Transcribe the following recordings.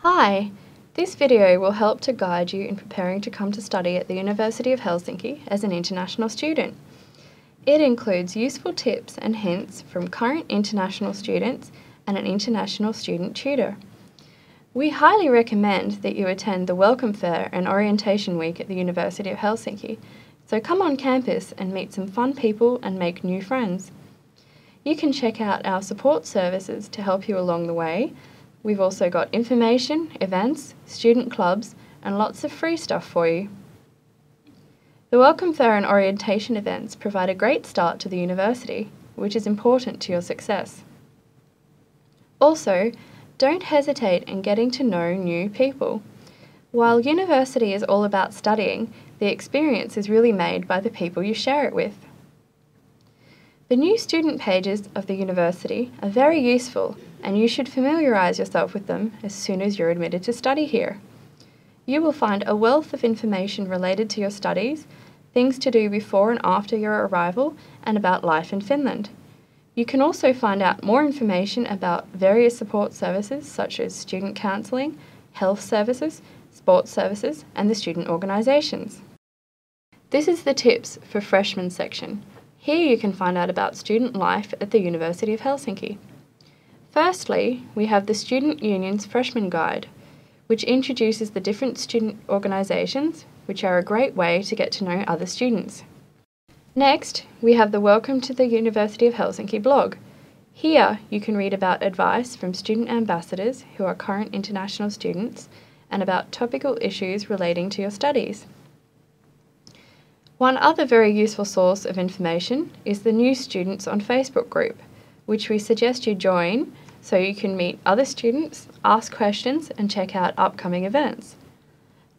Hi, this video will help to guide you in preparing to come to study at the University of Helsinki as an international student. It includes useful tips and hints from current international students and an international student tutor. We highly recommend that you attend the Welcome Fair and Orientation Week at the University of Helsinki, so come on campus and meet some fun people and make new friends. You can check out our support services to help you along the way. We've also got information, events, student clubs, and lots of free stuff for you. The Welcome Fair and orientation events provide a great start to the university, which is important to your success. Also, don't hesitate in getting to know new people. While university is all about studying, the experience is really made by the people you share it with. The new student pages of the university are very useful, and you should familiarise yourself with them as soon as you're admitted to study here. You will find a wealth of information related to your studies, things to do before and after your arrival, and about life in Finland. You can also find out more information about various support services such as student counselling, health services, sports services, and the student organisations. This is the tips for freshmen section. Here you can find out about student life at the University of Helsinki. Firstly, we have the Student Union's Freshman Guide, which introduces the different student organisations, which are a great way to get to know other students. Next, we have the Welcome to the University of Helsinki blog. Here you can read about advice from student ambassadors who are current international students and about topical issues relating to your studies. One other very useful source of information is the New Students on Facebook group, which we suggest you join so you can meet other students, ask questions, and check out upcoming events.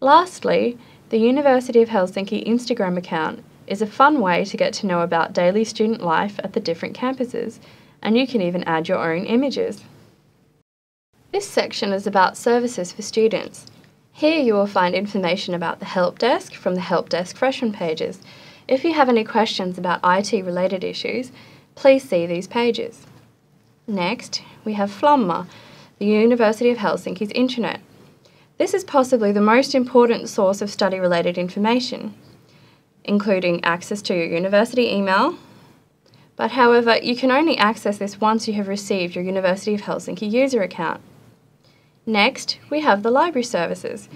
Lastly, the University of Helsinki Instagram account is a fun way to get to know about daily student life at the different campuses, and you can even add your own images. This section is about services for students. Here you will find information about the help desk from the help desk freshman pages. If you have any questions about IT related issues, please see these pages. Next, we have Flamma, the University of Helsinki's intranet. This is possibly the most important source of study related information, including access to your university email. But however, you can only access this once you have received your University of Helsinki user account. Next, we have the library services.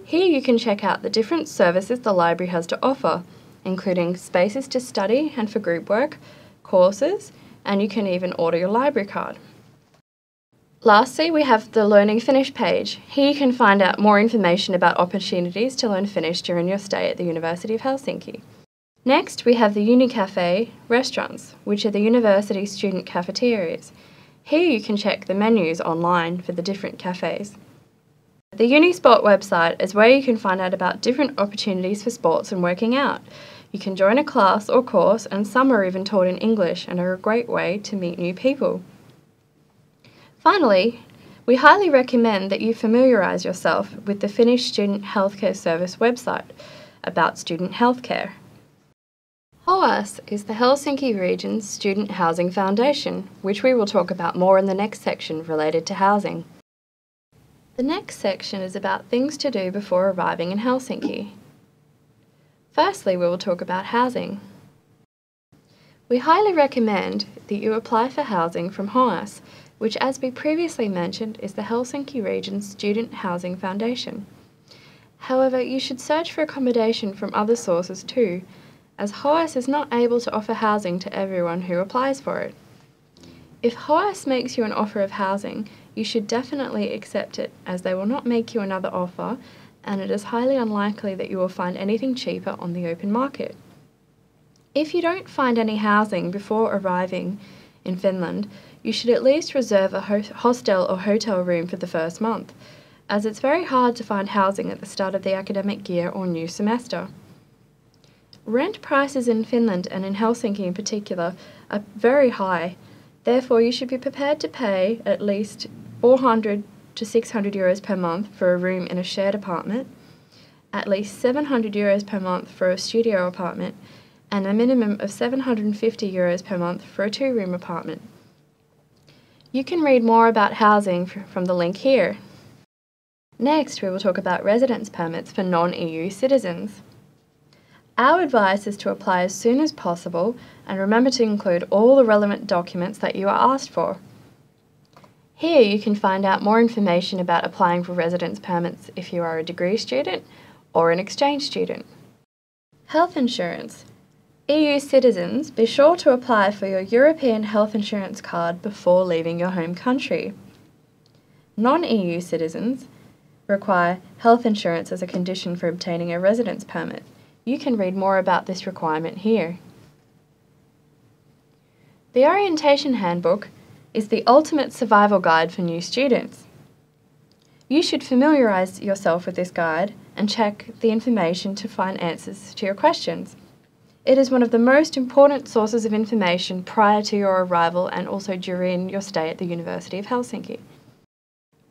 Here you can check out the different services the library has to offer, including spaces to study and for group work, courses, and you can even order your library card. Lastly, we have the Learning Finnish page. Here you can find out more information about opportunities to learn Finnish during your stay at the University of Helsinki. Next, we have the UniCafe restaurants, which are the university's student cafeterias. Here you can check the menus online for the different cafes. The Unisport website is where you can find out about different opportunities for sports and working out. You can join a class or course, and some are even taught in English and are a great way to meet new people. Finally, we highly recommend that you familiarise yourself with the Finnish Student Healthcare Service website about student healthcare. HOAS is the Helsinki region's student housing foundation, which we will talk about more in the next section related to housing. The next section is about things to do before arriving in Helsinki. Firstly, we will talk about housing. We highly recommend that you apply for housing from HOAS, which, as we previously mentioned, is the Helsinki region's student housing foundation. However, you should search for accommodation from other sources too, as HOAS is not able to offer housing to everyone who applies for it. If HOAS makes you an offer of housing, you should definitely accept it, as they will not make you another offer, and it is highly unlikely that you will find anything cheaper on the open market. If you don't find any housing before arriving in Finland, you should at least reserve a hostel or hotel room for the first month, as it's very hard to find housing at the start of the academic year or new semester. Rent prices in Finland, and in Helsinki in particular, are very high. Therefore, you should be prepared to pay at least 400 to 600 euros per month for a room in a shared apartment, at least 700 euros per month for a studio apartment, and a minimum of 750 euros per month for a two-room apartment. You can read more about housing from the link here. Next, we will talk about residence permits for non-EU citizens. Our advice is to apply as soon as possible and remember to include all the relevant documents that you are asked for. Here you can find out more information about applying for residence permits if you are a degree student or an exchange student. Health insurance. EU citizens, be sure to apply for your European health insurance card before leaving your home country. Non-EU citizens require health insurance as a condition for obtaining a residence permit. You can read more about this requirement here. The Orientation Handbook is the ultimate survival guide for new students. You should familiarise yourself with this guide and check the information to find answers to your questions. It is one of the most important sources of information prior to your arrival and also during your stay at the University of Helsinki.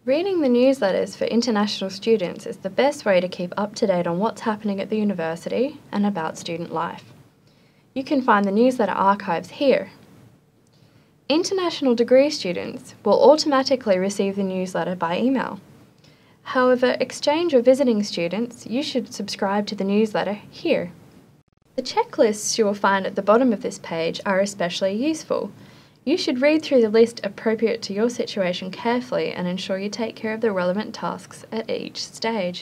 Reading the newsletters for international students is the best way to keep up to date on what's happening at the university and about student life. You can find the newsletter archives here. International degree students will automatically receive the newsletter by email. However, exchange or visiting students, you should subscribe to the newsletter here. The checklists you will find at the bottom of this page are especially useful. You should read through the list appropriate to your situation carefully and ensure you take care of the relevant tasks at each stage.